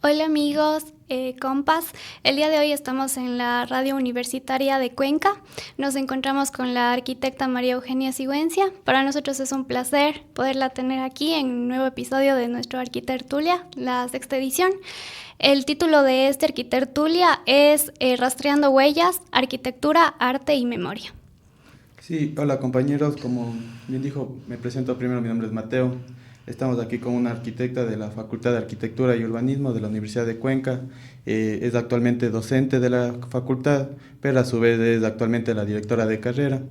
Hola amigos, compas. El día de hoy estamos en la radio universitaria de Cuenca. Nos encontramos con la arquitecta María Eugenia Sigüencia. Para nosotros es un placer poderla tener aquí en un nuevo episodio de nuestro Arquitertulia, la sexta edición. El título de este Arquitertulia es Rastreando huellas, arquitectura, arte y memoria. Sí, hola compañeros, como bien dijo, me presento primero, mi nombre es Mateo. Estamos aquí con una arquitecta de la Facultad de Arquitectura y Urbanismo de la Universidad de Cuenca. Es actualmente docente de la facultad, pero a su vez es actualmente la directora de carrera.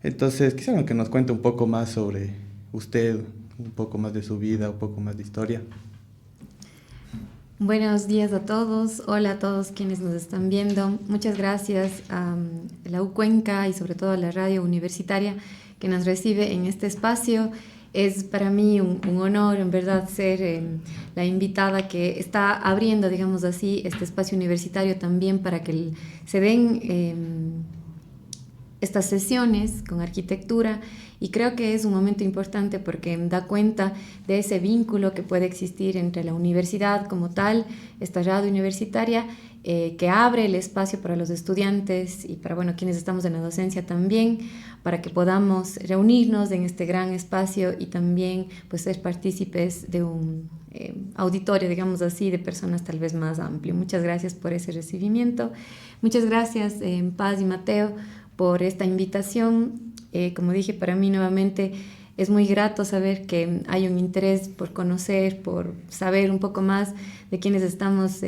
Entonces, quisiera que nos cuente un poco más sobre usted, un poco más de su vida, un poco más de historia. Buenos días a todos, hola a todos quienes nos están viendo. Muchas gracias a la U Cuenca y sobre todo a la radio universitaria que nos recibe en este espacio. Es para mí un honor, en verdad, ser la invitada que está abriendo, digamos así, este espacio universitario también para que se den estas sesiones con arquitectura, y creo que es un momento importante porque da cuenta de ese vínculo que puede existir entre la universidad como tal, esta radio universitaria, que abre el espacio para los estudiantes y para quienes estamos en la docencia también, para que podamos reunirnos en este gran espacio y también pues, ser partícipes de un auditorio, digamos así, de personas tal vez más amplio. Muchas gracias por ese recibimiento. Muchas gracias, Paz y Mateo, por esta invitación. Como dije, para mí nuevamente es muy grato saber que hay un interés por conocer, por saber un poco más de quienes estamos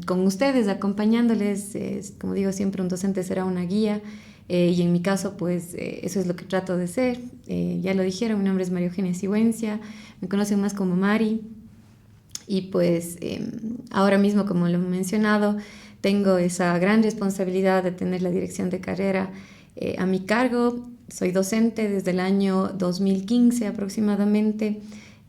con ustedes, acompañándoles. Como digo, siempre un docente será una guía, y en mi caso, pues eso es lo que trato de ser. Ya lo dijeron, mi nombre es María Eugenia Sigüencia, me conocen más como Mari, y pues ahora mismo, como lo he mencionado, tengo esa gran responsabilidad de tener la dirección de carrera a mi cargo. Soy docente desde el año 2015 aproximadamente,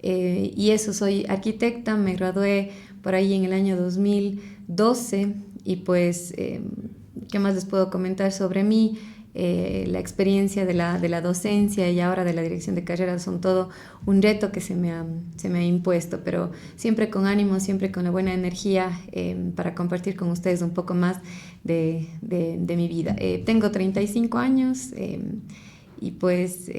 y eso, soy arquitecta, me gradué por ahí en el año 2012 y pues, ¿qué más les puedo comentar sobre mí? La experiencia de la docencia y ahora de la dirección de carrera son todo un reto que se me ha impuesto, pero siempre con ánimo, siempre con la buena energía, para compartir con ustedes un poco más de mi vida. Tengo 35 años, y pues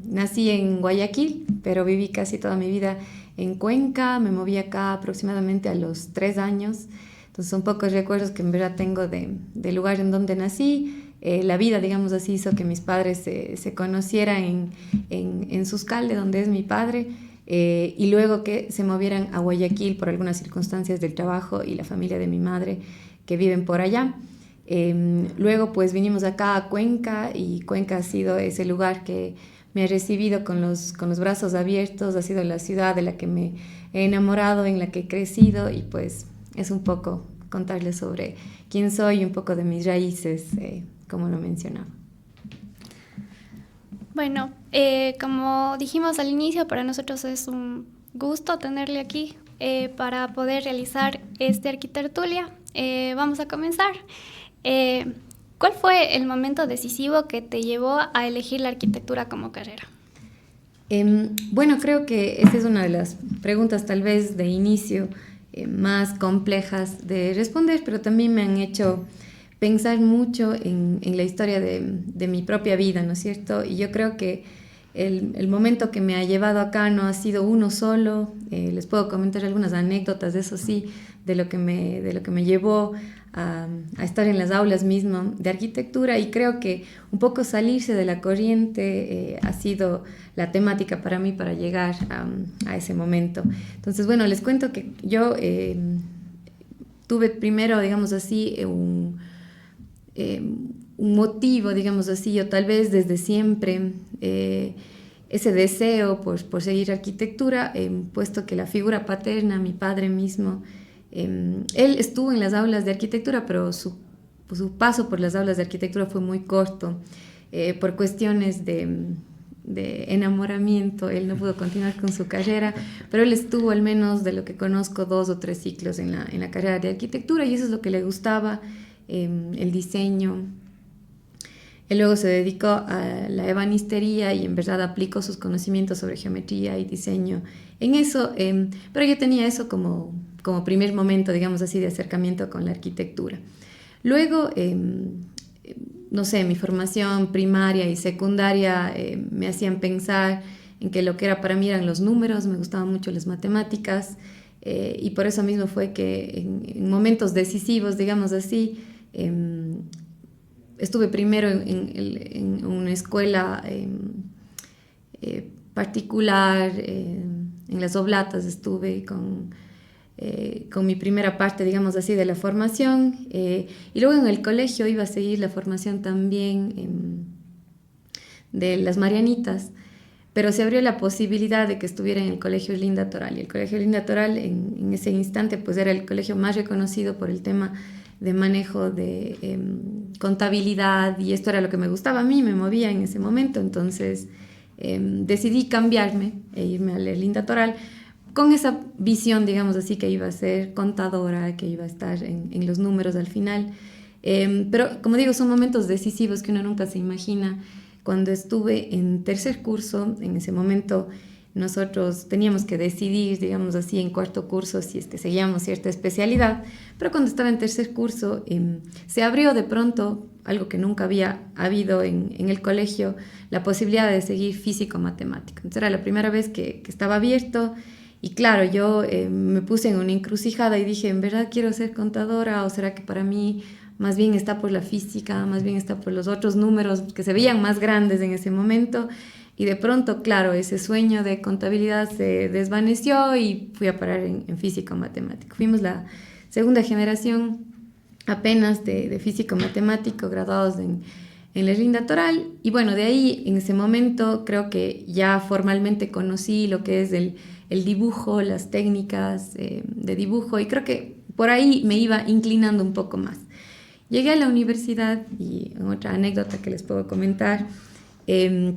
nací en Guayaquil, pero viví casi toda mi vida en Cuenca. Me moví acá aproximadamente a los 3 años, entonces son pocos recuerdos que en verdad tengo del lugar en donde nací. La vida, digamos así, hizo que mis padres se conocieran en Suscal, donde es mi padre, y luego que se movieran a Guayaquil por algunas circunstancias del trabajo y la familia de mi madre que viven por allá. Luego pues vinimos acá a Cuenca, y Cuenca ha sido ese lugar que me ha recibido con los brazos abiertos. Ha sido la ciudad de la que me he enamorado, en la que he crecido, y pues es un poco contarles sobre quién soy y un poco de mis raíces, como lo mencionaba. Bueno, como dijimos al inicio, para nosotros es un gusto tenerle aquí para poder realizar este Arquitertulia. Vamos a comenzar. ¿Cuál fue el momento decisivo que te llevó a elegir la arquitectura como carrera? Bueno, creo que esa es una de las preguntas tal vez de inicio más complejas de responder, pero también me han hecho pensar mucho en la historia de mi propia vida, ¿no es cierto? Y yo creo que el momento que me ha llevado acá no ha sido uno solo. Les puedo comentar algunas anécdotas de eso, sí, de lo que me llevó a estar en las aulas mismo de arquitectura, y creo que un poco salirse de la corriente ha sido la temática para mí para llegar a ese momento. Entonces, bueno, les cuento que yo tuve primero, digamos así, un motivo, digamos así, o tal vez desde siempre, ese deseo por seguir arquitectura, puesto que la figura paterna, mi padre mismo, él estuvo en las aulas de arquitectura, pero su paso por las aulas de arquitectura fue muy corto, por cuestiones de enamoramiento. Él no pudo continuar con su carrera, pero él estuvo, al menos de lo que conozco, 2 o 3 ciclos en la carrera de arquitectura, y eso es lo que le gustaba, el diseño. Él luego se dedicó a la ebanistería y en verdad aplicó sus conocimientos sobre geometría y diseño en eso, pero yo tenía eso como primer momento, digamos así, de acercamiento con la arquitectura. Luego, no sé, mi formación primaria y secundaria me hacían pensar en que lo que era para mí eran los números, me gustaban mucho las matemáticas, y por eso mismo fue que en momentos decisivos, digamos así, estuve primero en una escuela particular, en las Oblatas estuve con mi primera parte, digamos así, de la formación, y luego en el colegio iba a seguir la formación también de las Marianitas, pero se abrió la posibilidad de que estuviera en el Colegio Linda Toral, y el Colegio Linda Toral en ese instante pues era el colegio más reconocido por el tema de manejo de contabilidad, y esto era lo que me gustaba a mí, me movía en ese momento. Entonces decidí cambiarme e irme al Linda Toral con esa visión, digamos así, que iba a ser contadora, que iba a estar en los números al final. Pero como digo, son momentos decisivos que uno nunca se imagina. Cuando estuve en tercer curso, en ese momento nosotros teníamos que decidir, digamos así, en cuarto curso si es que seguíamos cierta especialidad, pero cuando estaba en tercer curso se abrió de pronto algo que nunca había habido en el colegio, la posibilidad de seguir físico-matemático. Entonces era la primera vez que estaba abierto, y claro, yo me puse en una encrucijada y dije, ¿en verdad quiero ser contadora o será que para mí más bien está por la física, más bien está por los otros números que se veían más grandes en ese momento? Y de pronto, claro, ese sueño de contabilidad se desvaneció y fui a parar en físico-matemático. Fuimos la segunda generación apenas de físico-matemático graduados en la Linda Toral. Y bueno, de ahí, en ese momento, creo que ya formalmente conocí lo que es el dibujo, las técnicas de dibujo, y creo que por ahí me iba inclinando un poco más. Llegué a la universidad, y otra anécdota que les puedo comentar,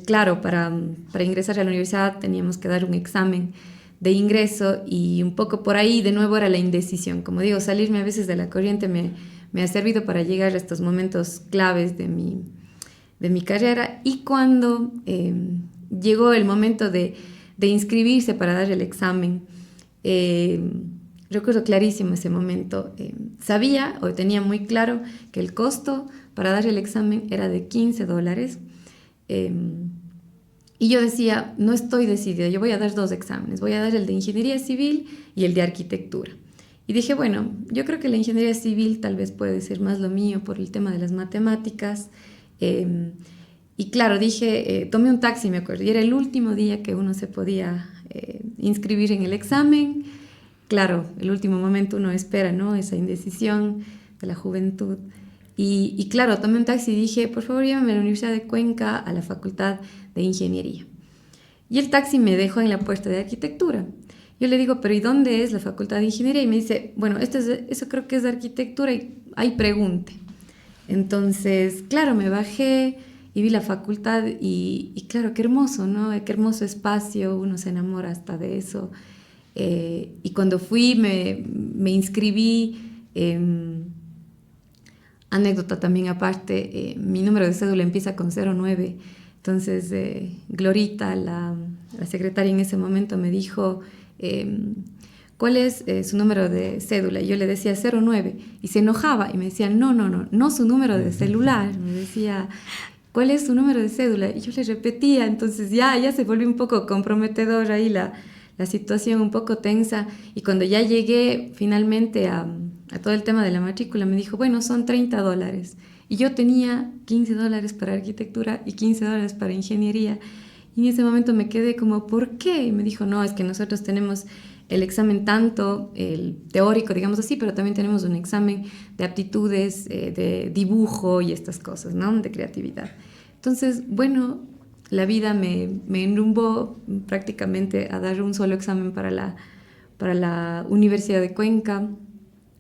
claro, para ingresar a la universidad teníamos que dar un examen de ingreso, y un poco por ahí de nuevo era la indecisión. Como digo, salirme a veces de la corriente me ha servido para llegar a estos momentos claves de mi carrera. Y cuando llegó el momento de inscribirse para dar el examen, recuerdo clarísimo ese momento. Sabía o tenía muy claro que el costo para dar el examen era de $15. Y yo decía, no estoy decidida, yo voy a dar 2 exámenes, voy a dar el de ingeniería civil y el de arquitectura. Y dije, bueno, yo creo que la ingeniería civil tal vez puede ser más lo mío por el tema de las matemáticas. Y claro, dije, tomé un taxi, me acuerdo, y era el último día que uno se podía inscribir en el examen. Claro, el último momento uno espera, ¿no? Esa indecisión de la juventud. Y claro, tomé un taxi y dije, por favor, llévame a la Universidad de Cuenca, a la Facultad de Ingeniería. Y el taxi me dejó en la puerta de arquitectura. Yo le digo, pero ¿y dónde es la Facultad de Ingeniería? Y me dice, bueno, eso creo que es de arquitectura, y ahí pregunte. Entonces, claro, me bajé y vi la facultad, y claro, qué hermoso, ¿no? Qué hermoso espacio, uno se enamora hasta de eso. Y cuando fui, me inscribí. Anécdota también aparte, mi número de cédula empieza con 09. Entonces, Glorita, la secretaria en ese momento, me dijo, ¿cuál es su número de cédula? Y yo le decía 09, y se enojaba y me decía, no su número de celular. Me decía, ¿cuál es su número de cédula? Y yo le repetía. Entonces ya se volvió un poco comprometedor ahí la situación, un poco tensa. Y cuando ya llegué finalmente a todo el tema de la matrícula, me dijo, bueno, son $30. Y yo tenía $15 para arquitectura y $15 para ingeniería. Y en ese momento me quedé como, ¿por qué? Y me dijo, no, es que nosotros tenemos el examen tanto el teórico, digamos así, pero también tenemos un examen de aptitudes, de dibujo y estas cosas, ¿no? De creatividad. Entonces, bueno, la vida me enrumbó prácticamente a dar un solo examen para la Universidad de Cuenca.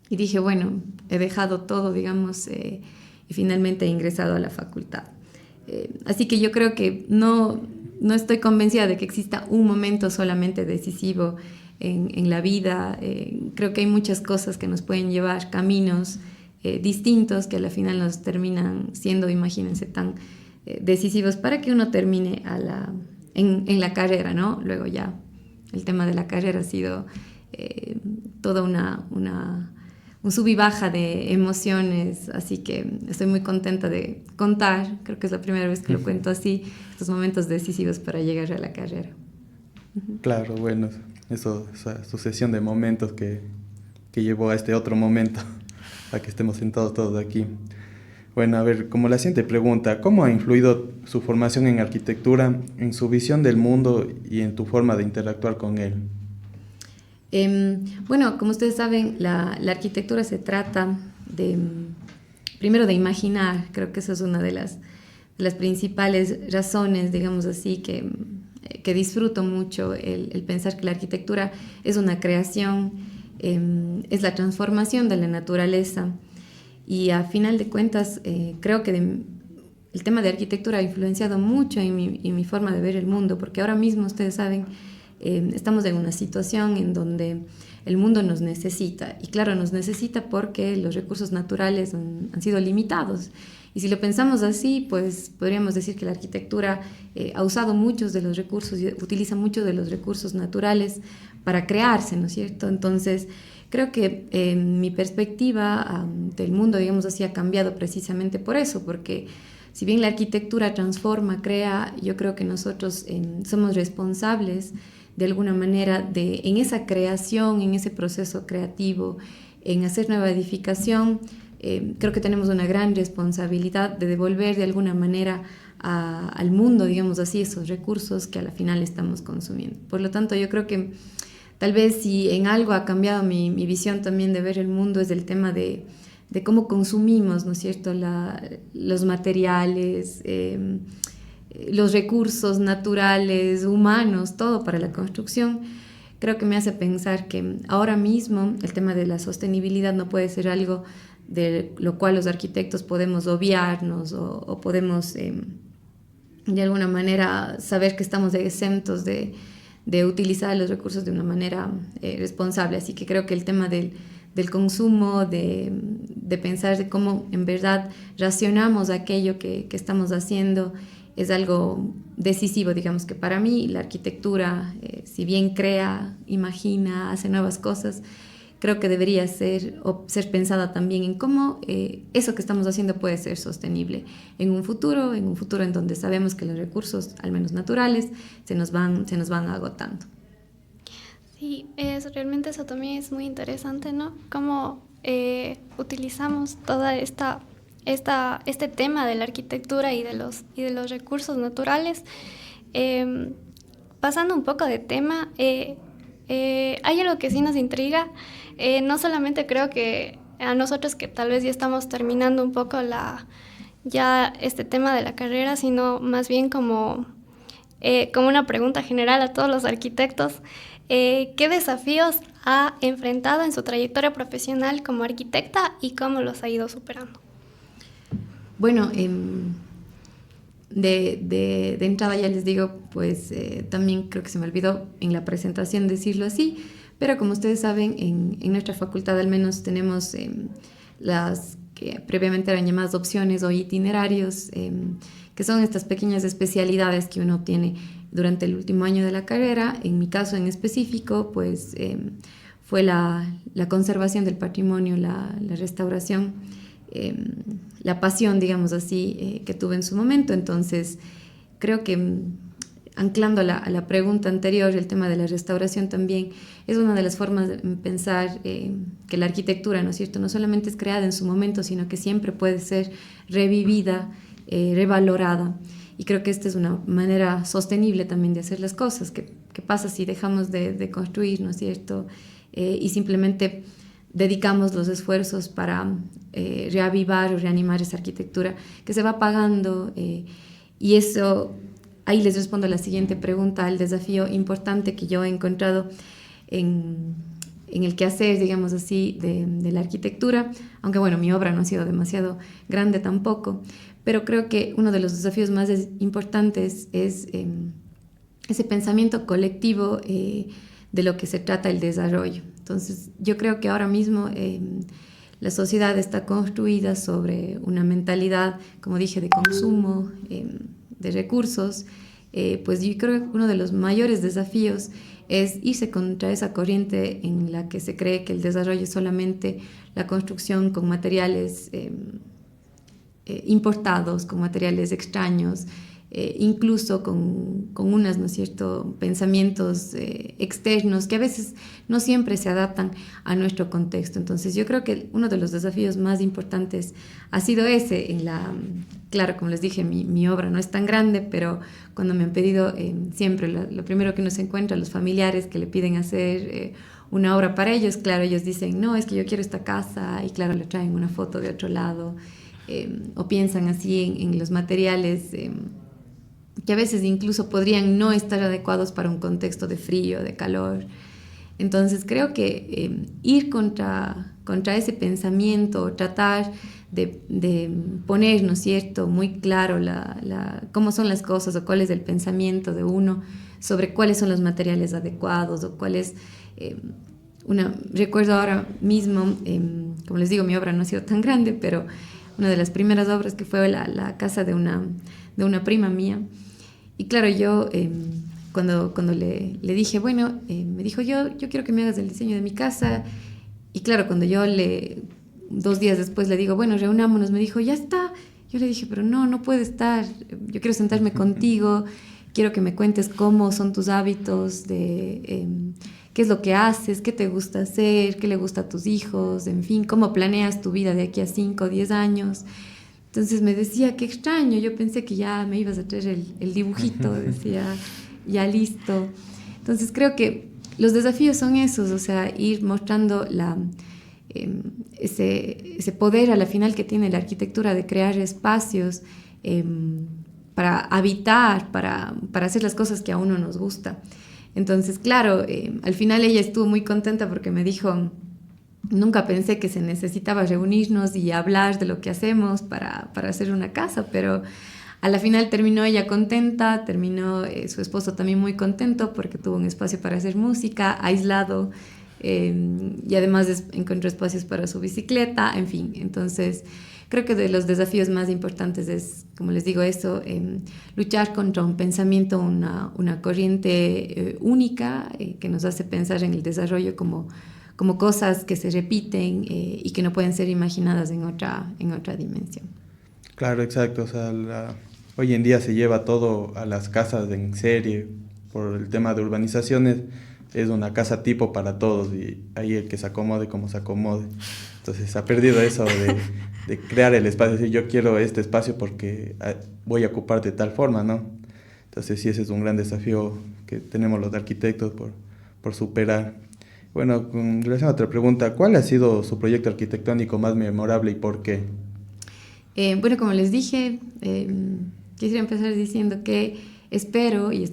Y dije, bueno, he dejado todo, digamos, y finalmente he ingresado a la facultad. Así que yo creo que no estoy convencida de que exista un momento solamente decisivo en la vida. Creo que hay muchas cosas que nos pueden llevar caminos distintos que a la final nos terminan siendo, imagínense, tan decisivos para que uno termine en la carrera, ¿no? Luego ya el tema de la carrera ha sido toda un sub y baja de emociones, así que estoy muy contenta de contar, creo que es la primera vez que lo cuento así, estos momentos decisivos para llegar a la carrera. Claro, bueno, esa sucesión de momentos que llevó a este otro momento, a que estemos sentados todos aquí. Bueno, a ver, como la siguiente pregunta, ¿cómo ha influido su formación en arquitectura en su visión del mundo y en tu forma de interactuar con él? Bueno, como ustedes saben, la arquitectura se trata primero de imaginar. Creo que esa es una de las principales razones, digamos así, que disfruto mucho, el pensar que la arquitectura es una creación, es la transformación de la naturaleza. Y a final de cuentas, creo que el tema de arquitectura ha influenciado mucho en mi forma de ver el mundo, porque ahora mismo, ustedes saben, estamos en una situación en donde el mundo nos necesita. Y claro, nos necesita porque los recursos naturales han sido limitados. Y si lo pensamos así, pues podríamos decir que la arquitectura ha usado muchos de los recursos, utiliza muchos de los recursos naturales para crearse, ¿no es cierto? Entonces, creo que mi perspectiva del mundo, digamos así, ha cambiado precisamente por eso, porque si bien la arquitectura transforma, crea, yo creo que nosotros somos responsables de alguna manera en esa creación, en ese proceso creativo, en hacer nueva edificación. Creo que tenemos una gran responsabilidad de devolver de alguna manera al mundo, digamos así, esos recursos que a la final estamos consumiendo. Por lo tanto, yo creo que tal vez si en algo ha cambiado mi visión también de ver el mundo es el tema de cómo consumimos, ¿no es cierto?, los materiales, los recursos naturales, humanos, todo para la construcción. Creo que me hace pensar que ahora mismo el tema de la sostenibilidad no puede ser algo de lo cual los arquitectos podemos obviarnos o podemos de alguna manera saber que estamos exentos de utilizar los recursos de una manera responsable. Así que creo que el tema del consumo, de pensar de cómo en verdad racionamos aquello que estamos haciendo, es algo decisivo. Digamos que para mí la arquitectura, si bien crea, imagina, hace nuevas cosas, creo que debería ser pensada también en cómo eso que estamos haciendo puede ser sostenible en un futuro en donde sabemos que los recursos, al menos naturales, se nos van agotando. Sí, realmente eso también es muy interesante, ¿no? Cómo utilizamos toda este tema de la arquitectura y de los recursos naturales. Pasando un poco de tema, hay algo que sí nos intriga. No solamente creo que a nosotros que tal vez ya estamos terminando un poco ya este tema de la carrera, sino más bien como una pregunta general a todos los arquitectos. ¿Qué desafíos ha enfrentado en su trayectoria profesional como arquitecta y cómo los ha ido superando? Bueno, de entrada ya les digo, pues también creo que se me olvidó en la presentación decirlo así, pero como ustedes saben, en nuestra facultad al menos tenemos las que previamente eran llamadas opciones o itinerarios, que son estas pequeñas especialidades que uno tiene durante el último año de la carrera. En mi caso en específico, pues fue la conservación del patrimonio, la restauración, la pasión, digamos así, que tuve en su momento. Entonces, creo que anclando a la pregunta anterior, el tema de la restauración también es una de las formas de pensar que la arquitectura, ¿no es cierto?, no solamente es creada en su momento, sino que siempre puede ser revivida, revalorada. Y creo que esta es una manera sostenible también de hacer las cosas. ¿Qué pasa si dejamos de construir, ¿no es cierto?, y simplemente dedicamos los esfuerzos para reavivar o reanimar esa arquitectura que se va apagando? Y eso, ahí les respondo a la siguiente pregunta, el desafío importante que yo he encontrado en el quehacer, digamos así, de la arquitectura, aunque bueno, mi obra no ha sido demasiado grande tampoco, pero creo que uno de los desafíos más importantes es ese pensamiento colectivo de lo que se trata el desarrollo. Entonces, yo creo que ahora mismo la sociedad está construida sobre una mentalidad, como dije, de consumo, de recursos, pues yo creo que uno de los mayores desafíos es irse contra esa corriente en la que se cree que el desarrollo es solamente la construcción con materiales importados, con materiales extraños, incluso con unos, ¿no es cierto?, pensamientos externos que a veces no siempre se adaptan a nuestro contexto. Entonces yo creo que uno de los desafíos más importantes ha sido ese. Claro, como les dije, mi obra no es tan grande, pero cuando me han pedido, siempre lo primero que uno se encuentra, los familiares que le piden hacer una obra para ellos, claro, ellos dicen, no, es que yo quiero esta casa, y claro, le traen una foto de otro lado, o piensan así en los materiales que a veces incluso podrían no estar adecuados para un contexto de frío, de calor. Entonces creo que ir contra ese pensamiento, tratar de poner, ¿no es cierto?, muy claro cómo son las cosas o cuál es el pensamiento de uno sobre cuáles son los materiales adecuados o cuál es... recuerdo ahora mismo, como les digo, mi obra no ha sido tan grande, pero una de las primeras obras que fue la casa de una prima mía. Y claro, yo cuando le dije, bueno, me dijo, yo quiero que me hagas el diseño de mi casa. Y claro, cuando yo 2 días después le digo, bueno, reunámonos, me dijo, ya está. Yo le dije, pero no puede estar. Yo quiero sentarme contigo, quiero que me cuentes cómo son tus hábitos, qué es lo que haces, qué te gusta hacer, qué le gusta a tus hijos, en fin, cómo planeas tu vida de aquí a 5 o 10 años. Entonces me decía, qué extraño, yo pensé que ya me ibas a traer el dibujito, decía, ya listo. Entonces creo que los desafíos son esos, o sea, ir mostrando ese poder a la final que tiene la arquitectura de crear espacios para habitar, para hacer las cosas que a uno nos gusta. Entonces, claro, al final ella estuvo muy contenta porque me dijo, nunca pensé que se necesitaba reunirnos y hablar de lo que hacemos para hacer una casa, pero a la final terminó ella contenta, terminó su esposo también muy contento porque tuvo un espacio para hacer música, aislado, y además encontró espacios para su bicicleta, en fin. Entonces, creo que de los desafíos más importantes es, como les digo, eso, luchar contra un pensamiento, una corriente única que nos hace pensar en el desarrollo como cosas que se repiten y que no pueden ser imaginadas en otra dimensión. Claro, exacto. O sea, hoy en día se lleva todo a las casas en serie por el tema de urbanizaciones. Es una casa tipo para todos y ahí el que se acomode como se acomode. Entonces se ha perdido eso de crear el espacio, decir yo quiero este espacio porque voy a ocupar de tal forma, ¿no? Entonces sí, ese es un gran desafío que tenemos los arquitectos por superar. Bueno, con relación a otra pregunta, ¿cuál ha sido su proyecto arquitectónico más memorable y por qué? Bueno, como les dije, quisiera empezar diciendo que espero y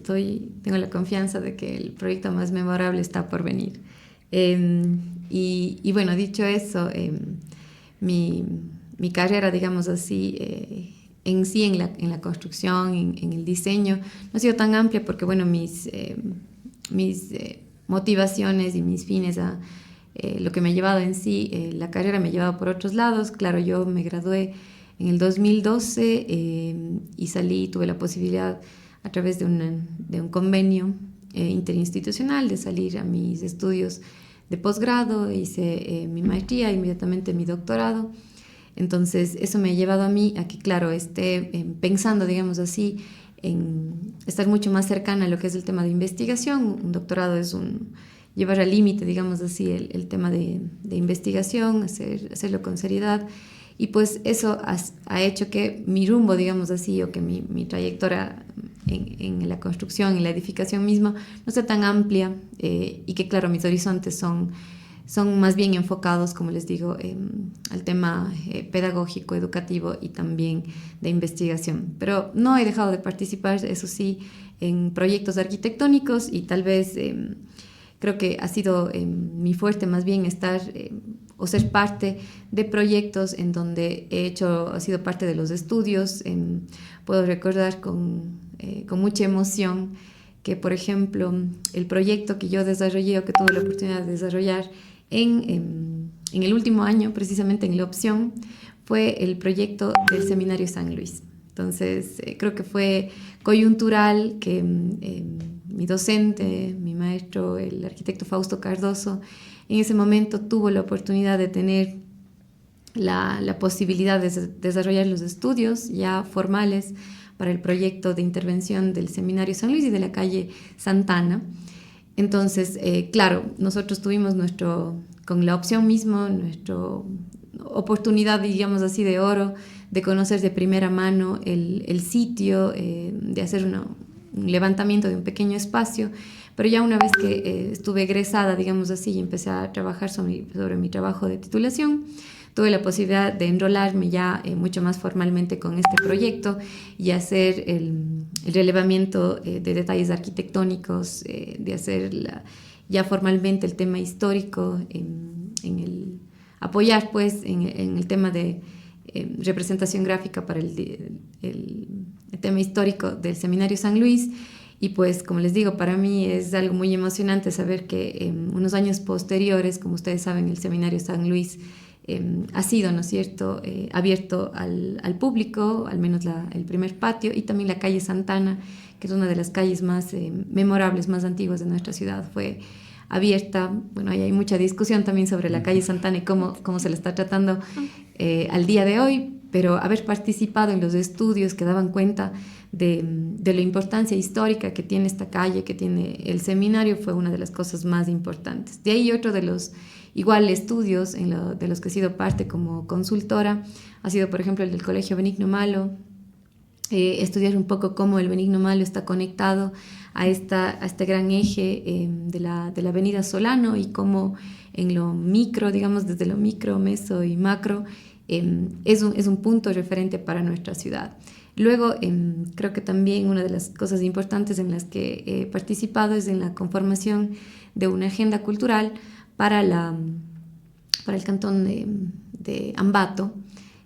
tengo la confianza de que el proyecto más memorable está por venir. Y bueno, dicho eso, mi carrera, digamos así, en sí, en la construcción, en el diseño, no ha sido tan amplia porque, bueno, mis motivaciones y mis fines lo que me ha llevado en sí, la carrera me ha llevado por otros lados. Claro, yo me gradué en el 2012 y tuve la posibilidad a través de un convenio interinstitucional de salir a mis estudios de posgrado, hice mi maestría, inmediatamente mi doctorado. Entonces eso me ha llevado a mí a que, claro, esté pensando, digamos así, en estar mucho más cercana a lo que es el tema de investigación. Un doctorado es llevar al límite, digamos así, el tema de investigación, hacerlo con seriedad. Y pues eso ha hecho que mi rumbo, digamos así, o que mi trayectoria en la construcción, en la edificación misma, no sea tan amplia y que, claro, mis horizontes son más bien enfocados, como les digo, al tema pedagógico, educativo y también de investigación. Pero no he dejado de participar, eso sí, en proyectos arquitectónicos y tal vez creo que ha sido mi fuerte más bien estar o ser parte de proyectos en donde ha sido parte de los estudios. Puedo recordar con mucha emoción que, por ejemplo, el proyecto que yo desarrollé o que tuve la oportunidad de desarrollar en en el último año, precisamente en la opción, fue el proyecto del Seminario San Luis. Entonces, creo que fue coyuntural que mi docente, mi maestro, el arquitecto Fausto Cardoso, en ese momento tuvo la oportunidad de tener la posibilidad de desarrollar los estudios ya formales para el proyecto de intervención del Seminario San Luis y de la calle Santana. Entonces, claro, nosotros tuvimos con la opción mismo, nuestra oportunidad, digamos así, de oro, de conocer de primera mano el sitio, de hacer un levantamiento de un pequeño espacio, pero ya una vez que estuve egresada, digamos así, y empecé a trabajar sobre mi trabajo de titulación, tuve la posibilidad de enrolarme ya mucho más formalmente con este proyecto y hacer el relevamiento de detalles arquitectónicos, de hacer ya formalmente el tema histórico, apoyar pues en el tema de representación gráfica para el tema histórico del Seminario San Luis. Y pues, como les digo, para mí es algo muy emocionante saber que unos años posteriores, como ustedes saben, el Seminario San Luis ha sido, ¿no es cierto?, abierto al público, al menos el primer patio, y también la calle Santana, que es una de las calles más memorables, más antiguas de nuestra ciudad, fue abierta. Bueno, ahí hay mucha discusión también sobre la calle Santana y cómo se la está tratando al día de hoy, pero haber participado en los estudios que daban cuenta de la importancia histórica que tiene esta calle, que tiene el seminario, fue una de las cosas más importantes. De ahí otro de los igual estudios de los que he sido parte como consultora ha sido, por ejemplo, el del Colegio Benigno Malo, estudiar un poco cómo el Benigno Malo está conectado a este gran eje de la avenida Solano, y cómo en lo micro, digamos desde lo micro, meso y macro, es un punto referente para nuestra ciudad. Luego, creo que también una de las cosas importantes en las que he participado es en la conformación de una agenda cultural para el cantón de Ambato.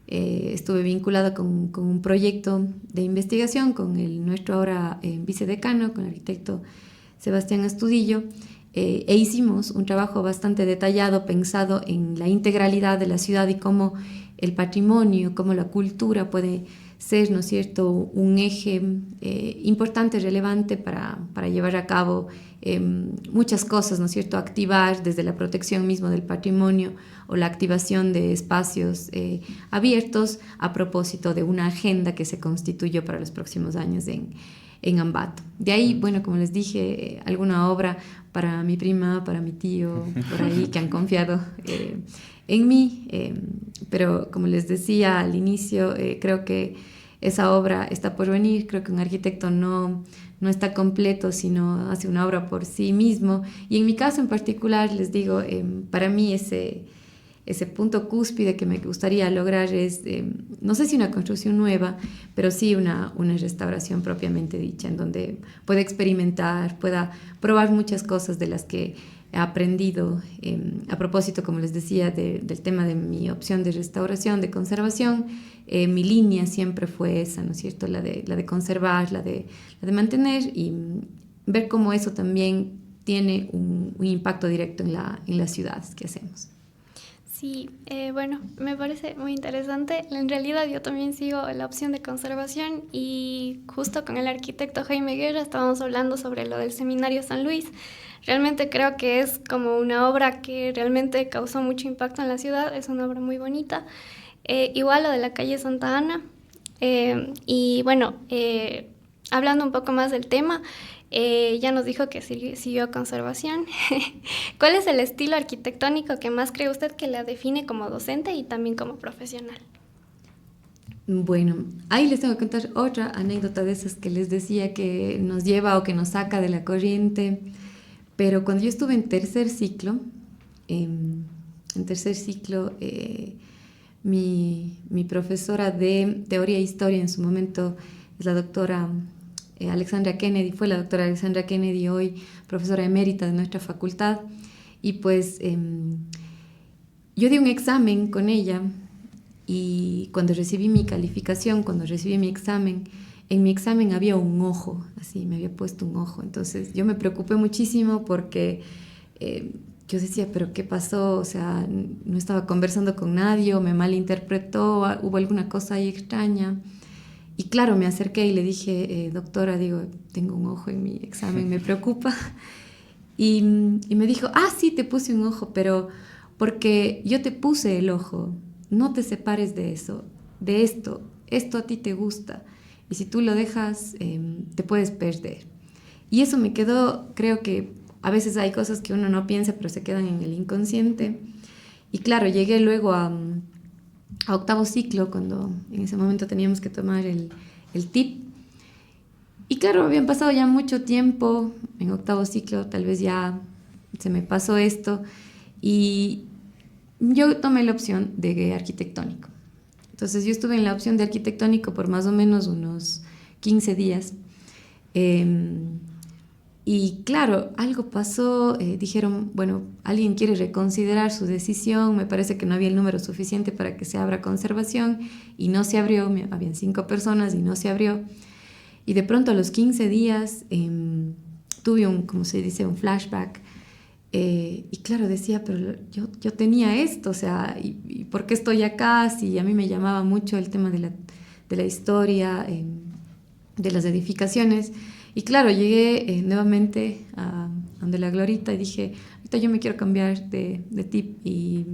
Estuve vinculada con un proyecto de investigación con nuestro ahora vicedecano, con el arquitecto Sebastián Astudillo, e hicimos un trabajo bastante detallado pensado en la integralidad de la ciudad y cómo el patrimonio, cómo la cultura puede ser, ¿no es cierto?, un eje importante, relevante para llevar a cabo muchas cosas, ¿no es cierto?, activar desde la protección mismo del patrimonio o la activación de espacios abiertos a propósito de una agenda que se constituyó para los próximos años en Ambato. De ahí, bueno, como les dije, alguna obra para mi prima, para mi tío, por ahí, que han confiado en mí, pero como les decía al inicio, creo que esa obra está por venir. Creo que un arquitecto no está completo si no hace una obra por sí mismo, y en mi caso en particular, les digo, para mí ese punto cúspide que me gustaría lograr es, no sé si una construcción nueva, pero sí una restauración propiamente dicha, en donde pueda experimentar, pueda probar muchas cosas de las que he aprendido a propósito, como les decía, del tema de mi opción de restauración, de conservación. Mi línea siempre fue esa, ¿no es cierto?, la de conservar, la de mantener, y ver cómo eso también tiene un impacto directo en las ciudades que hacemos. Sí, bueno, me parece muy interesante. En realidad yo también sigo la opción de conservación, y justo con el arquitecto Jaime Guerra estábamos hablando sobre lo del Seminario San Luis. Realmente creo que es como una obra que realmente causó mucho impacto en la ciudad, es una obra muy bonita. Igual lo de la calle Santa Ana. Y bueno, hablando un poco más del tema, ya nos dijo que siguió conservación. ¿Cuál es el estilo arquitectónico que más cree usted que la define como docente y también como profesional? Bueno, ahí les tengo que contar otra anécdota de esas que les decía que nos lleva o que nos saca de la corriente. Pero cuando yo estuve en tercer ciclo, mi profesora de teoría e historia en su momento es la doctora Alexandra Kennedy, fue la doctora Alexandra Kennedy, hoy profesora emérita de nuestra facultad. Y pues yo di un examen con ella, y cuando recibí mi calificación, cuando recibí mi examen, en mi examen había un ojo, así me había puesto un ojo. Entonces yo me preocupé muchísimo porque yo decía, pero ¿qué pasó? O sea, no estaba conversando con nadie, o me malinterpretó, hubo alguna cosa ahí extraña. Y claro, me acerqué y le dije, doctora, digo, tengo un ojo en mi examen, me preocupa. Y me dijo, sí, te puse un ojo, pero porque yo te puse el ojo, no te separes de eso, de esto a ti te gusta. Y si tú lo dejas, te puedes perder. Y eso me quedó, creo que a veces hay cosas que uno no piensa, pero se quedan en el inconsciente. Y claro, llegué luego a octavo ciclo, cuando en ese momento teníamos que tomar el TIP. Y claro, habían pasado ya mucho tiempo en octavo ciclo, tal vez ya se me pasó esto. Y yo tomé la opción de arquitectónico. Entonces yo estuve en la opción de arquitectónico por más o menos unos 15 días. Y claro, algo pasó, dijeron, bueno, alguien quiere reconsiderar su decisión, me parece que no había el número suficiente para que se abra conservación y no se abrió, habían 5 personas y no se abrió. Y de pronto a los 15 días tuve como se dice, un flashback. Y claro, decía, pero yo tenía esto, o sea, ¿y por qué estoy acá? Si a mí me llamaba mucho el tema de la historia, de las edificaciones. Y claro, llegué nuevamente a donde la Glorita y dije, ahorita yo me quiero cambiar de TIP y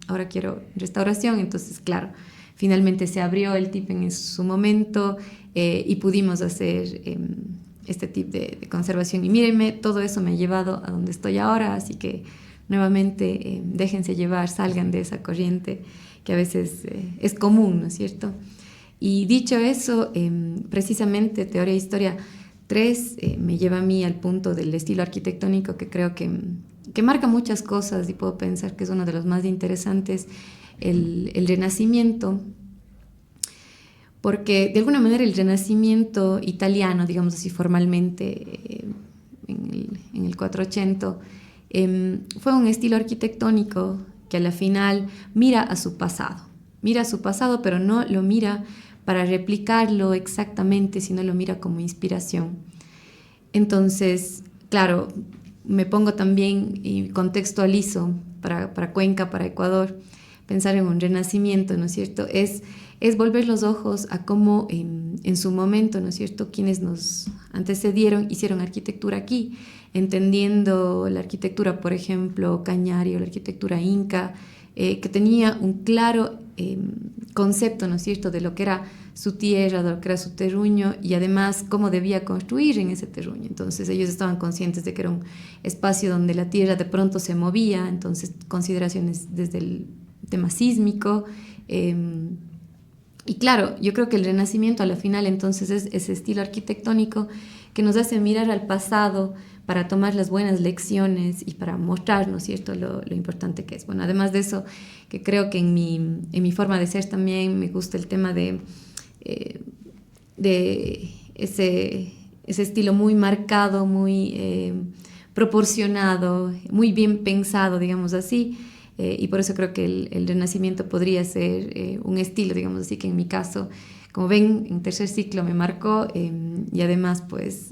ahora quiero restauración. Entonces, claro, finalmente se abrió el TIP en su momento y pudimos hacer este TIP de conservación. Y mírenme, todo eso me ha llevado a donde estoy ahora, así que nuevamente déjense llevar, salgan de esa corriente que a veces es común, ¿no es cierto? Y dicho eso, precisamente Teoría e Historia 3 me lleva a mí al punto del estilo arquitectónico que creo que marca muchas cosas y puedo pensar que es uno de los más interesantes, el Renacimiento, porque de alguna manera el Renacimiento italiano, digamos así formalmente, en el 480, fue un estilo arquitectónico que a la final mira a su pasado, pero no lo mira para replicarlo exactamente, sino lo mira como inspiración. Entonces, claro, me pongo también y contextualizo para Cuenca, para Ecuador, pensar en un renacimiento, ¿no es cierto? Es volver los ojos a cómo en su momento, ¿no es cierto?, quienes nos antecedieron hicieron arquitectura aquí, entendiendo la arquitectura, por ejemplo, cañario, la arquitectura inca, que tenía un claro concepto, ¿no es cierto?, de lo que era su tierra, de lo que era su terruño y además cómo debía construir en ese terruño. Entonces ellos estaban conscientes de que era un espacio donde la tierra de pronto se movía, entonces consideraciones desde el tema sísmico. Y claro, yo creo que el Renacimiento a la final entonces es ese estilo arquitectónico que nos hace mirar al pasado para tomar las buenas lecciones y para mostrar, ¿no es cierto?, lo importante que es. Bueno, además de eso, que creo que en mi forma de ser también me gusta el tema de ese estilo muy marcado, muy proporcionado, muy bien pensado, digamos así. Y por eso creo que el Renacimiento podría ser un estilo, digamos así, que en mi caso, como ven, en tercer ciclo me marcó y además pues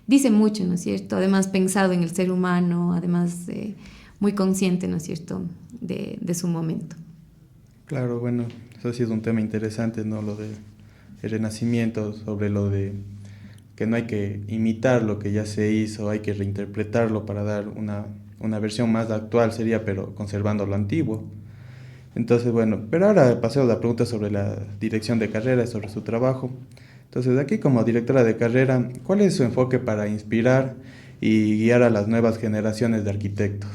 dice mucho, ¿no es cierto? Además pensado en el ser humano, además muy consciente, ¿no es cierto?, de su momento. Claro, bueno, eso sí es un tema interesante, ¿no? Lo del Renacimiento, sobre lo de que no hay que imitar lo que ya se hizo, hay que reinterpretarlo para dar una versión más actual sería, pero conservando lo antiguo. Entonces, bueno, pero ahora pasemos a la pregunta sobre la dirección de carrera, sobre su trabajo. Entonces, aquí como directora de carrera, ¿cuál es su enfoque para inspirar y guiar a las nuevas generaciones de arquitectos?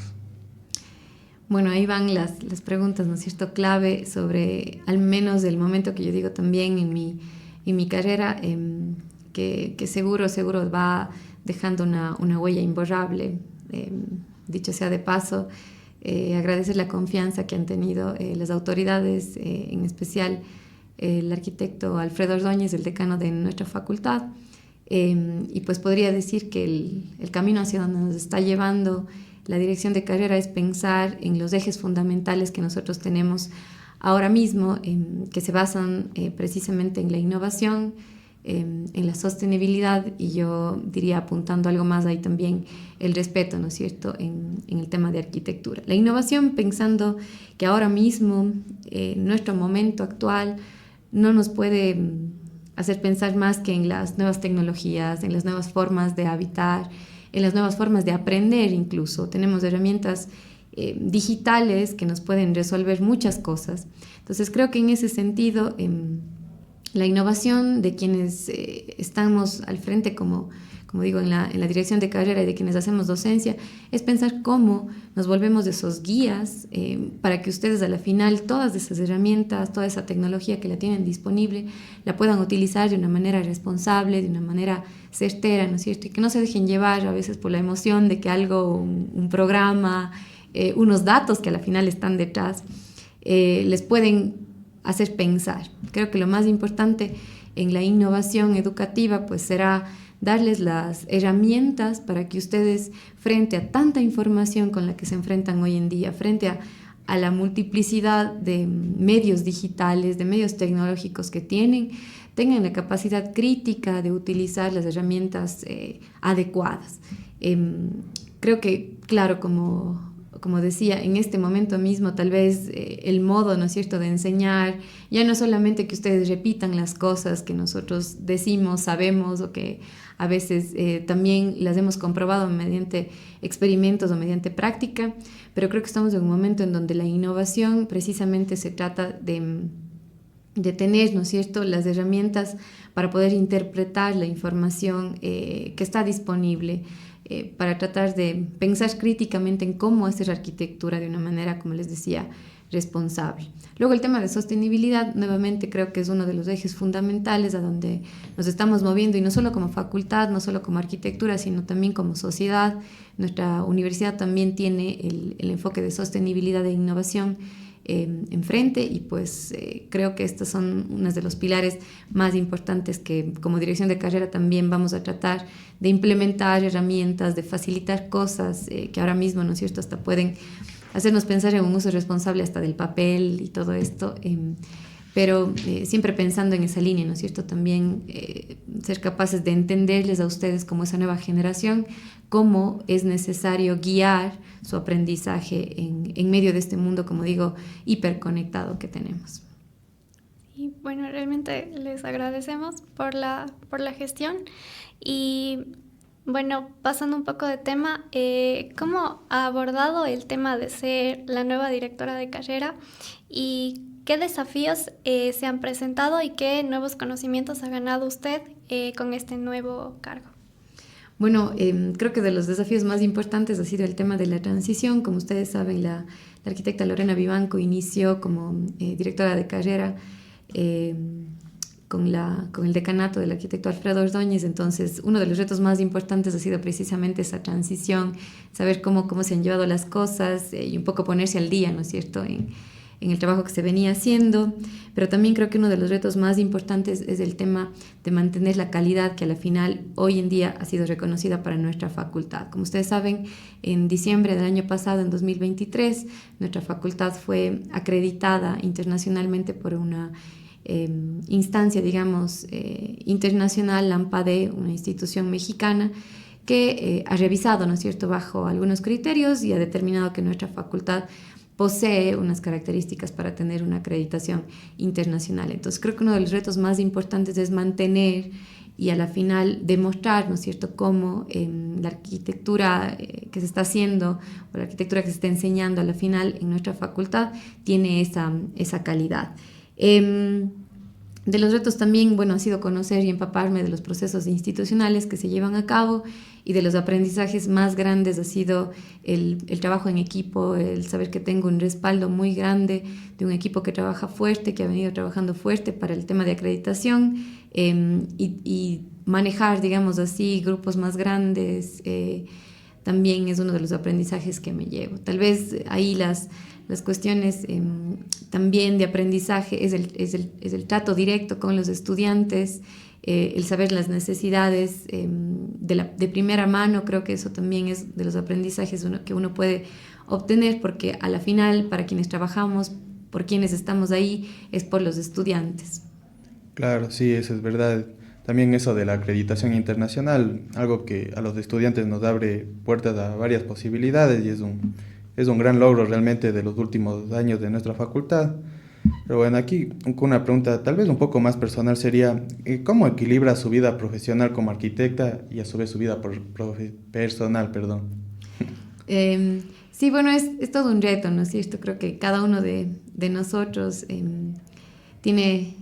Bueno, ahí van las preguntas, ¿no es cierto?, clave sobre, al menos del momento que yo digo también en mi carrera, que seguro va dejando una huella imborrable. Dicho sea de paso, agradecer la confianza que han tenido las autoridades, en especial el arquitecto Alfredo Ordóñez, el decano de nuestra facultad, y pues podría decir que el camino hacia donde nos está llevando la dirección de carrera es pensar en los ejes fundamentales que nosotros tenemos ahora mismo, que se basan precisamente en la innovación, en la sostenibilidad, y yo diría, apuntando algo más ahí también, el respeto, ¿no es cierto?, en el tema de arquitectura. La innovación, pensando que ahora mismo, en nuestro momento actual, no nos puede hacer pensar más que en las nuevas tecnologías, en las nuevas formas de habitar, en las nuevas formas de aprender incluso. Tenemos herramientas digitales que nos pueden resolver muchas cosas. Entonces creo que en ese sentido la innovación de quienes estamos al frente, como digo, en la dirección de carrera, y de quienes hacemos docencia, es pensar cómo nos volvemos esos guías para que ustedes a la final todas esas herramientas, toda esa tecnología que la tienen disponible, la puedan utilizar de una manera responsable, de una manera certera, ¿no es cierto? Y que no se dejen llevar a veces por la emoción de que algo, un programa, unos datos que a la final están detrás, les pueden hacer pensar. Creo que lo más importante en la innovación educativa pues será darles las herramientas para que ustedes, frente a tanta información con la que se enfrentan hoy en día, frente a la multiplicidad de medios digitales, de medios tecnológicos que tengan la capacidad crítica de utilizar las herramientas adecuadas. Creo que, claro, como decía, en este momento mismo tal vez el modo, ¿no es cierto?, de enseñar, ya no solamente que ustedes repitan las cosas que nosotros decimos, sabemos, o que a veces también las hemos comprobado mediante experimentos o mediante práctica, pero creo que estamos en un momento en donde la innovación precisamente se trata de tener, ¿no es cierto?, las herramientas para poder interpretar la información que está disponible, para tratar de pensar críticamente en cómo hacer arquitectura de una manera, como les decía, responsable. Luego el tema de sostenibilidad, nuevamente creo que es uno de los ejes fundamentales a donde nos estamos moviendo, y no solo como facultad, no solo como arquitectura, sino también como sociedad. Nuestra universidad también tiene el enfoque de sostenibilidad e innovación enfrente, y pues creo que estos son unos de los pilares más importantes que como dirección de carrera también vamos a tratar de implementar herramientas, de facilitar cosas que ahora mismo, ¿no es cierto?, hasta pueden hacernos pensar en un uso responsable hasta del papel y todo esto, pero siempre pensando en esa línea, ¿no es cierto?, también ser capaces de entenderles a ustedes como esa nueva generación, cómo es necesario guiar su aprendizaje en medio de este mundo, como digo, hiperconectado que tenemos. Y bueno, realmente les agradecemos por la gestión. Y bueno, pasando un poco de tema, ¿cómo ha abordado el tema de ser la nueva directora de carrera y qué desafíos se han presentado y qué nuevos conocimientos ha ganado usted con este nuevo cargo? Bueno, creo que de los desafíos más importantes ha sido el tema de la transición. Como ustedes saben, la arquitecta Lorena Vivanco inició como directora de carrera con el decanato del arquitecto Alfredo Ordóñez. Entonces, uno de los retos más importantes ha sido precisamente esa transición, saber cómo se han llevado las cosas y un poco ponerse al día, ¿no es cierto?, en el trabajo que se venía haciendo. Pero también creo que uno de los retos más importantes es el tema de mantener la calidad que a la final hoy en día ha sido reconocida para nuestra facultad. Como ustedes saben, en diciembre del año pasado, en 2023, nuestra facultad fue acreditada internacionalmente por una instancia, digamos, internacional, la ANPADE, una institución mexicana, que ha revisado, ¿no es cierto?, bajo algunos criterios, y ha determinado que nuestra facultad posee unas características para tener una acreditación internacional. Entonces creo que uno de los retos más importantes es mantener y a la final demostrar, ¿no es cierto?, cómo la arquitectura que se está haciendo o la arquitectura que se está enseñando a la final en nuestra facultad tiene esa calidad. De los retos también, bueno, ha sido conocer y empaparme de los procesos institucionales que se llevan a cabo, y de los aprendizajes más grandes ha sido el trabajo en equipo, el saber que tengo un respaldo muy grande de un equipo que trabaja fuerte, que ha venido trabajando fuerte para el tema de acreditación, y manejar, digamos así, grupos más grandes, también es uno de los aprendizajes que me llevo. Tal vez ahí las cuestiones también de aprendizaje es el trato directo con los estudiantes, el saber las necesidades de primera mano. Creo que eso también es de los aprendizajes que uno puede obtener, porque a la final, para quienes trabajamos, por quienes estamos ahí, es por los estudiantes. Claro, sí, eso es verdad. también eso de la acreditación internacional, algo que a los estudiantes nos abre puertas a varias posibilidades y es un gran logro realmente de los últimos años de nuestra facultad. Pero bueno, aquí una pregunta tal vez un poco más personal sería, ¿cómo equilibra su vida profesional como arquitecta y a su vez su vida personal, perdón? Sí, bueno, es todo un reto, ¿no es cierto? Creo que cada uno de nosotros tiene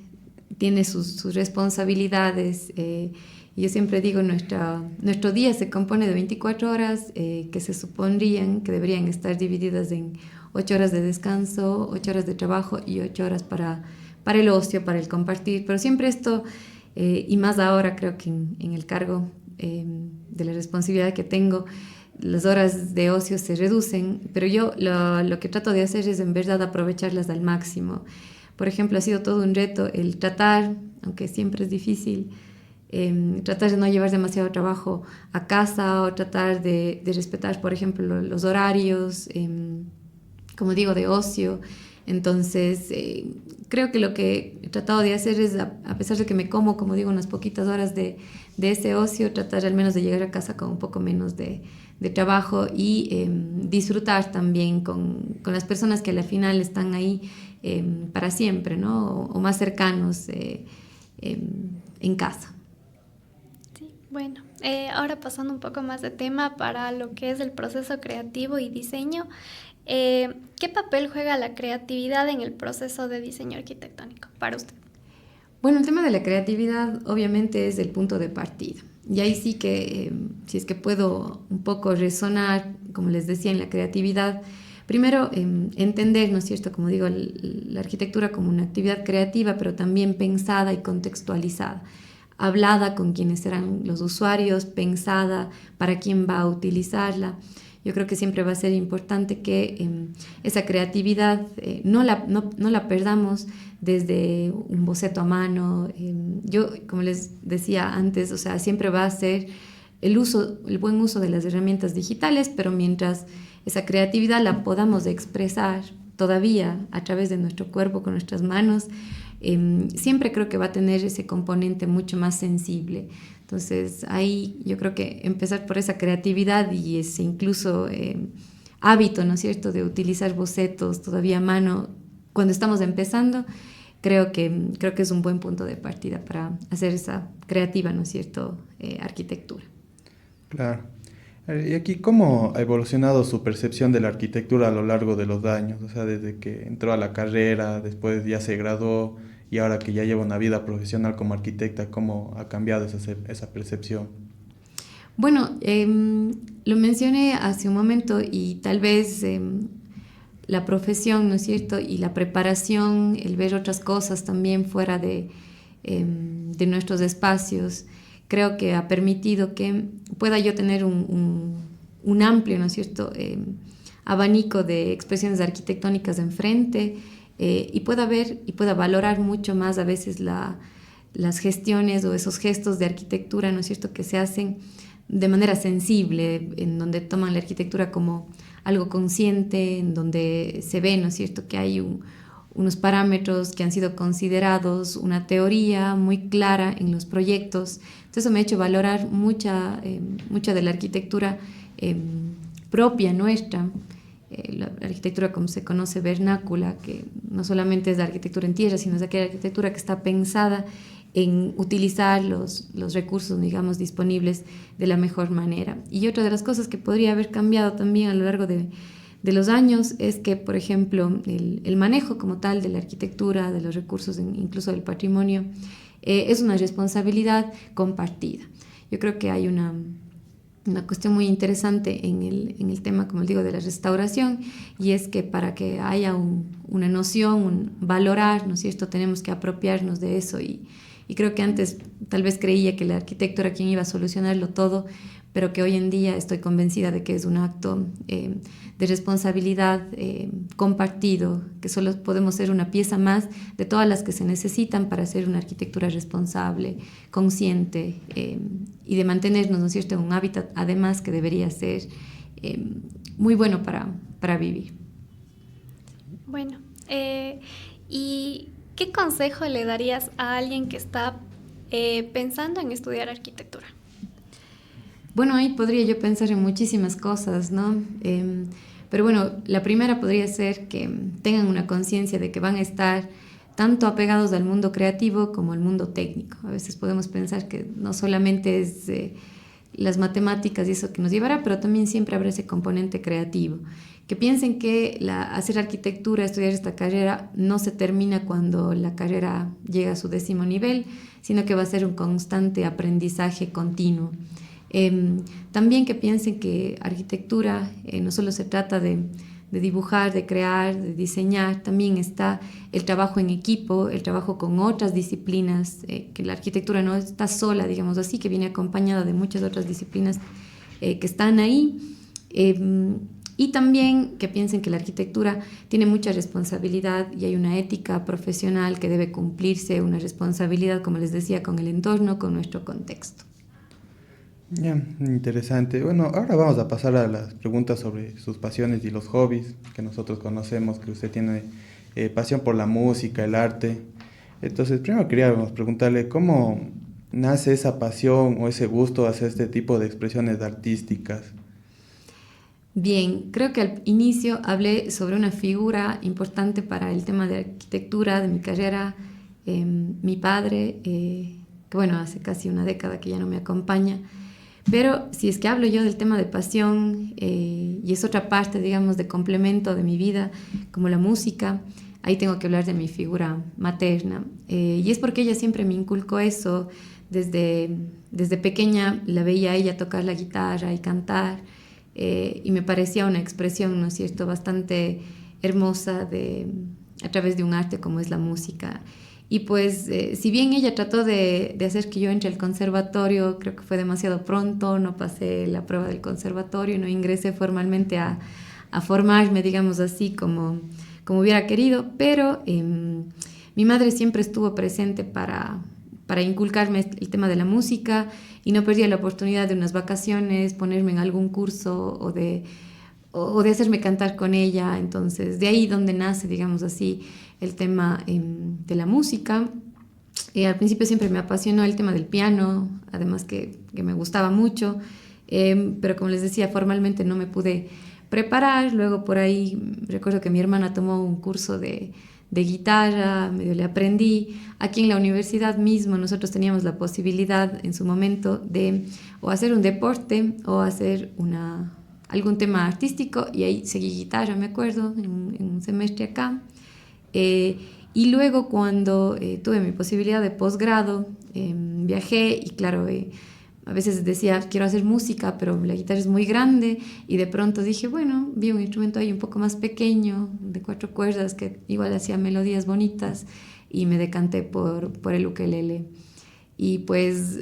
sus responsabilidades. Y yo siempre digo, nuestro día se compone de 24 horas que se supondrían que deberían estar divididas en 8 horas de descanso, 8 horas de trabajo y 8 horas para el ocio, para el compartir. Pero siempre esto, y más ahora creo que en el cargo de la responsabilidad que tengo, las horas de ocio se reducen, pero yo lo que trato de hacer es en verdad aprovecharlas al máximo. Por ejemplo, ha sido todo un reto el tratar, aunque siempre es difícil, tratar de no llevar demasiado trabajo a casa o tratar de respetar, por ejemplo, los horarios, como digo, de ocio. Entonces, creo que lo que he tratado de hacer es, a pesar de que me como digo, unas poquitas horas de ese ocio, tratar al menos de llegar a casa con un poco menos de trabajo y disfrutar también con las personas que al final están ahí para siempre, ¿no? O más cercanos en casa. Sí, bueno, ahora pasando un poco más de tema para lo que es el proceso creativo y diseño, ¿qué papel juega la creatividad en el proceso de diseño arquitectónico para usted? Bueno, el tema de la creatividad obviamente es el punto de partida. Y ahí sí que, si es que puedo un poco resonar, como les decía, en la creatividad, primero entender, ¿no es cierto?, como digo, la arquitectura como una actividad creativa, pero también pensada y contextualizada, hablada con quienes serán los usuarios, pensada para quién va a utilizarla. Yo creo que siempre va a ser importante que esa creatividad no la perdamos desde un boceto a mano. Yo, como les decía antes, o sea, siempre va a ser el buen uso de las herramientas digitales, pero mientras esa creatividad la podamos expresar todavía a través de nuestro cuerpo, con nuestras manos, siempre creo que va a tener ese componente mucho más sensible. Entonces, ahí yo creo que empezar por esa creatividad y ese incluso hábito, ¿no es cierto?, de utilizar bocetos todavía a mano cuando estamos empezando, creo que es un buen punto de partida para hacer esa creativa, ¿no es cierto?, arquitectura. Claro. Y aquí, ¿cómo ha evolucionado su percepción de la arquitectura a lo largo de los años? O sea, desde que entró a la carrera, después ya se graduó y ahora que ya lleva una vida profesional como arquitecta, ¿cómo ha cambiado esa percepción? Bueno, lo mencioné hace un momento y tal vez la profesión, ¿no es cierto?, y la preparación, el ver otras cosas también fuera de nuestros espacios, creo que ha permitido que pueda yo tener un amplio, ¿no es cierto?, abanico de expresiones arquitectónicas enfrente y pueda ver y pueda valorar mucho más a veces las gestiones o esos gestos de arquitectura, ¿no es cierto?, que se hacen de manera sensible, en donde toman la arquitectura como algo consciente, en donde se ve, ¿no es cierto?, que hay unos parámetros que han sido considerados, una teoría muy clara en los proyectos. Entonces eso me ha hecho valorar mucha de la arquitectura propia nuestra, la arquitectura como se conoce vernácula, que no solamente es la arquitectura en tierra, sino es aquella arquitectura que está pensada en utilizar los recursos, digamos, disponibles de la mejor manera. Y otra de las cosas que podría haber cambiado también a lo largo de los años es que, por ejemplo, el manejo como tal de la arquitectura, de los recursos, incluso del patrimonio, es una responsabilidad compartida. Yo creo que hay una cuestión muy interesante en el tema, como digo, de la restauración, y es que para que haya una noción, un valorar, ¿no es cierto?, tenemos que apropiarnos de eso y creo que antes tal vez creía que el arquitecto era quien iba a solucionarlo todo, pero que hoy en día estoy convencida de que es un acto de responsabilidad compartido, que solo podemos ser una pieza más de todas las que se necesitan para hacer una arquitectura responsable, consciente y de mantenernos, ¿no es cierto?, en un hábitat además que debería ser muy bueno para vivir. Bueno, ¿y qué consejo le darías a alguien que está pensando en estudiar arquitectura? Bueno, ahí podría yo pensar en muchísimas cosas, ¿no? Pero bueno, la primera podría ser que tengan una conciencia de que van a estar tanto apegados al mundo creativo como al mundo técnico. A veces podemos pensar que no solamente es las matemáticas y eso que nos llevará, pero también siempre habrá ese componente creativo. Que piensen que hacer arquitectura, estudiar esta carrera, no se termina cuando la carrera llega a su 10º nivel, sino que va a ser un constante aprendizaje continuo. También que piensen que arquitectura no solo se trata de dibujar, de crear, de diseñar, también está el trabajo en equipo, el trabajo con otras disciplinas, que la arquitectura no está sola, digamos así, que viene acompañada de muchas otras disciplinas que están ahí. Y también que piensen que la arquitectura tiene mucha responsabilidad y hay una ética profesional que debe cumplirse, una responsabilidad, como les decía, con el entorno, con nuestro contexto. Ya, interesante. Bueno, ahora vamos a pasar a las preguntas sobre sus pasiones y los hobbies que nosotros conocemos, que usted tiene pasión por la música, el arte. Entonces, primero queríamos preguntarle cómo nace esa pasión o ese gusto hacia este tipo de expresiones artísticas. Bien, creo que al inicio hablé sobre una figura importante para el tema de arquitectura, de mi carrera, mi padre, que bueno, hace casi una década que ya no me acompaña. Pero si es que hablo yo del tema de pasión, y es otra parte, digamos, de complemento de mi vida, como la música, ahí tengo que hablar de mi figura materna. Y es porque ella siempre me inculcó eso. Desde pequeña la veía a ella tocar la guitarra y cantar, y me parecía una expresión, ¿no es cierto?, bastante hermosa a través de un arte como es la música. Y pues, si bien ella trató de hacer que yo entre al conservatorio, creo que fue demasiado pronto, no pasé la prueba del conservatorio, no ingresé formalmente a formarme, digamos así, como hubiera querido, pero mi madre siempre estuvo presente para inculcarme el tema de la música y no perdía la oportunidad de unas vacaciones, ponerme en algún curso o de hacerme cantar con ella. Entonces, de ahí donde nace, digamos así, el tema de la música. Al principio siempre me apasionó el tema del piano, además que me gustaba mucho, pero como les decía, formalmente no me pude preparar. Luego por ahí recuerdo que mi hermana tomó un curso de guitarra, medio le aprendí. Aquí en la universidad mismo nosotros teníamos la posibilidad en su momento de o hacer un deporte o hacer algún tema artístico, y ahí seguí guitarra, me acuerdo, en un semestre acá. Y luego cuando tuve mi posibilidad de posgrado, viajé y claro, a veces decía quiero hacer música, pero la guitarra es muy grande, y de pronto dije, bueno, vi un instrumento ahí un poco más pequeño, de 4 cuerdas, que igual hacía melodías bonitas, y me decanté por el ukelele. Y pues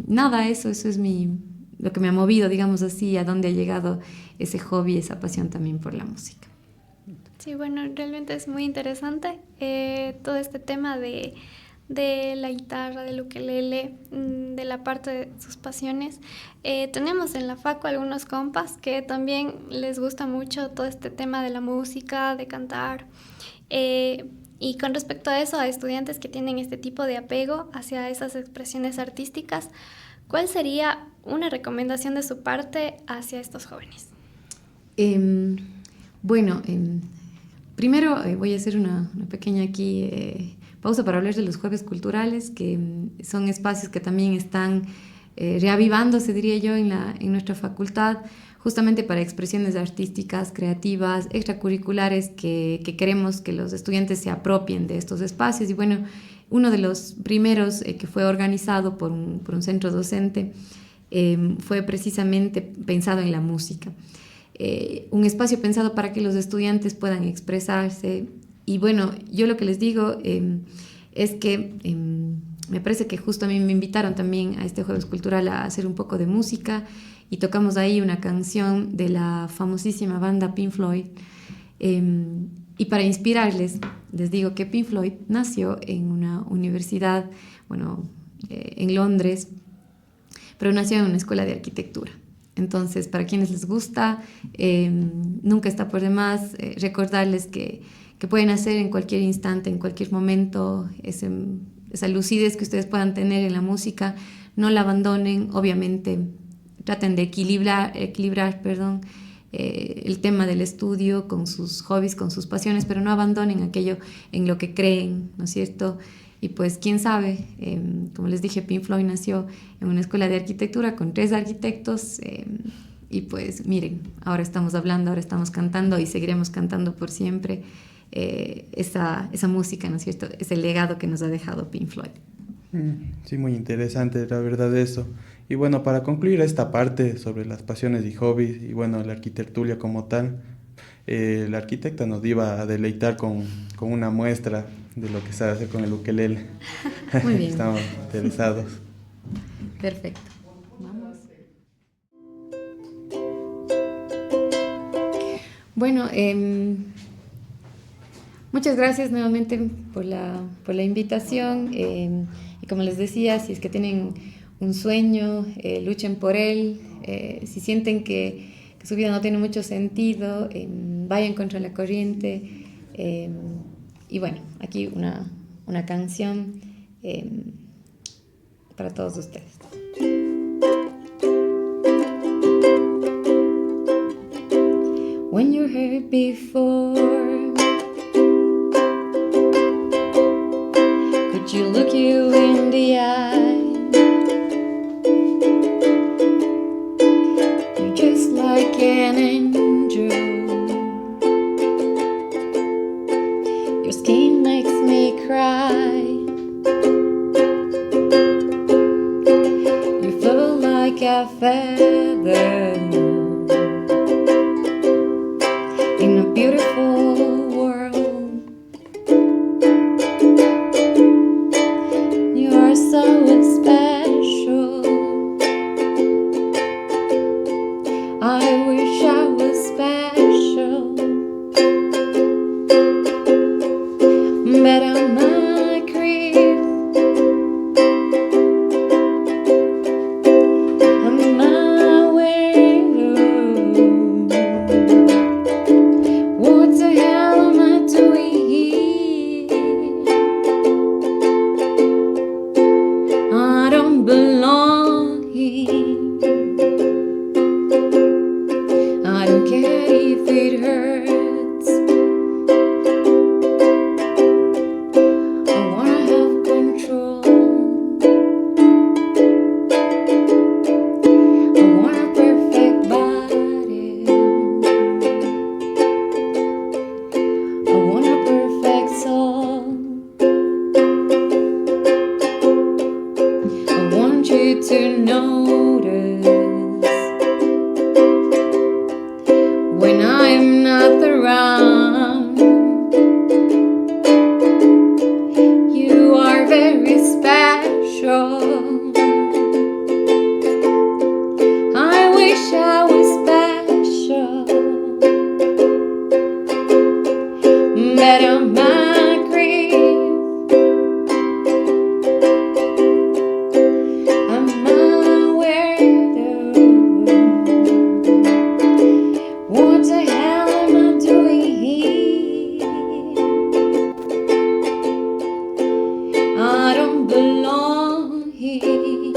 nada, eso es lo que me ha movido, digamos así, a dónde ha llegado ese hobby, esa pasión también por la música. Sí, bueno, realmente es muy interesante todo este tema de la guitarra, del ukelele, de la parte de sus pasiones. Tenemos en la facu algunos compas que también les gusta mucho todo este tema de la música, de cantar. Y con respecto a eso, a estudiantes que tienen este tipo de apego hacia esas expresiones artísticas, ¿cuál sería una recomendación de su parte hacia estos jóvenes? Bueno, primero voy a hacer una pequeña aquí pausa para hablar de los jueves culturales, que son espacios que también están reavivándose, diría yo, en nuestra facultad, justamente para expresiones artísticas, creativas, extracurriculares, que queremos que los estudiantes se apropien de estos espacios. Y bueno, uno de los primeros que fue organizado por un centro docente fue precisamente pensado en la música. Un espacio pensado para que los estudiantes puedan expresarse. Y bueno, yo lo que les digo es que me parece que justo a mí me invitaron también a este Jueves Cultural a hacer un poco de música, y tocamos ahí una canción de la famosísima banda Pink Floyd. Y para inspirarles, les digo que Pink Floyd nació en una universidad, bueno, en Londres, pero nació en una escuela de arquitectura. Entonces, para quienes les gusta, nunca está por demás recordarles que pueden hacer en cualquier instante, en cualquier momento, ese esa lucidez que ustedes puedan tener en la música, no la abandonen, obviamente traten de equilibrar, el tema del estudio con sus hobbies, con sus pasiones, pero no abandonen aquello en lo que creen, ¿no es cierto? Y pues quién sabe, como les dije, Pink Floyd nació en una escuela de arquitectura con 3 arquitectos, y pues miren, ahora estamos hablando, ahora estamos cantando y seguiremos cantando por siempre esa música, ¿no es cierto? Es el legado que nos ha dejado Pink Floyd. Sí, muy interesante, la verdad, eso. Y bueno, para concluir esta parte sobre las pasiones y hobbies, y bueno, la arquitectura como tal, la arquitecta nos iba a deleitar con una muestra de lo que sabe hacer con el ukelele. Muy bien. Estamos interesados. Perfecto. Vamos. Bueno, muchas gracias nuevamente por la invitación. Y como les decía, si es que tienen un sueño, luchen por él. Si sienten que su vida no tiene mucho sentido, vayan contra la corriente. Y bueno, aquí una canción para todos ustedes. When you're hurt before, could you look you in the eye? You're just like an angel. Your skin makes me cry. You feel like a feather in a beautiful world. You are so special. I wish I was special, but I'm not creep. I'm not weirdo. What the hell am I doing here? I don't belong here. I don't care if it hurts. I wanna have control. I want a perfect body. I want a perfect soul. I want you to notice when I'm not around. You are very special. I wish I was special, but I'm not creep. I'm not weirdo. What the hell am I doing here? I don't belong here.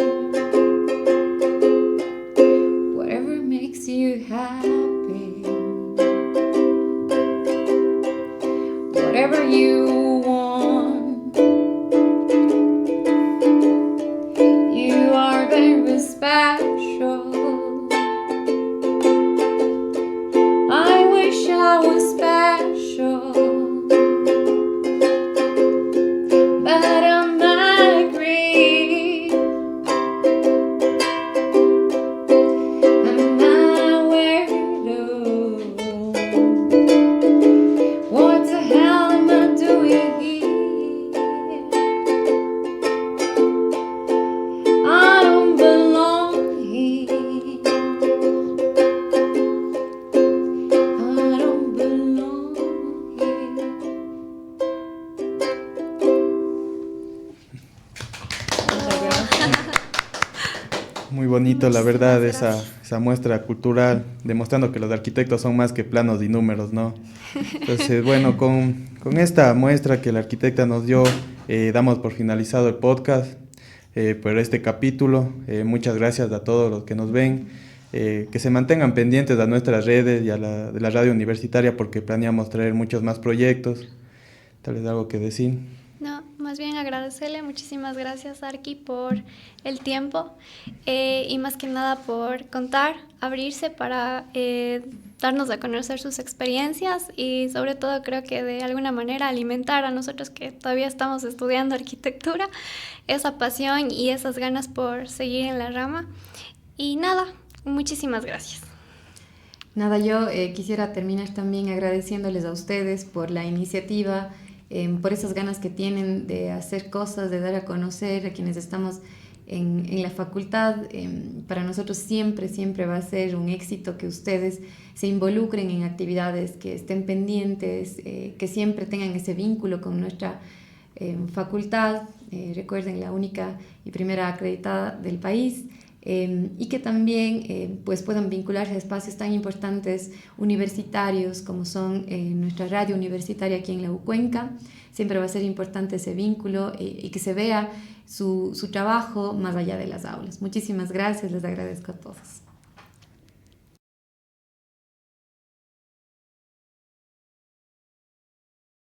Whatever makes you happy, whatever you want, you are very special. I wish I was special, but I'm not creep. I'm not weirdo. What the hell am I doing here? I don't belong here. I don't belong here. Muy bonito, la verdad, esa muestra cultural, demostrando que los arquitectos son más que planos y números, ¿no? Entonces, bueno, con esta muestra que la arquitecta nos dio, damos por finalizado el podcast por este capítulo. Muchas gracias a todos los que nos ven. Que se mantengan pendientes a nuestras redes y a de la radio universitaria porque planeamos traer muchos más proyectos. Tal vez algo que decir. No, más bien agradecerle, muchísimas gracias Arqui por el tiempo y más que nada por contar, abrirse para darnos a conocer sus experiencias y sobre todo creo que de alguna manera alimentar a nosotros que todavía estamos estudiando arquitectura esa pasión y esas ganas por seguir en la rama. Y nada, muchísimas gracias. Nada, yo quisiera terminar también agradeciéndoles a ustedes por la iniciativa, por esas ganas que tienen de hacer cosas, de dar a conocer a quienes estamos en la facultad. Para nosotros siempre va a ser un éxito que ustedes se involucren en actividades, que estén pendientes, que siempre tengan ese vínculo con nuestra facultad. Recuerden, la única y primera acreditada del país. Y que también pues puedan vincularse a espacios tan importantes universitarios como son nuestra radio universitaria aquí en la Cuenca. Siempre va a ser importante ese vínculo y que se vea su trabajo más allá de las aulas. Muchísimas gracias, les agradezco a todos.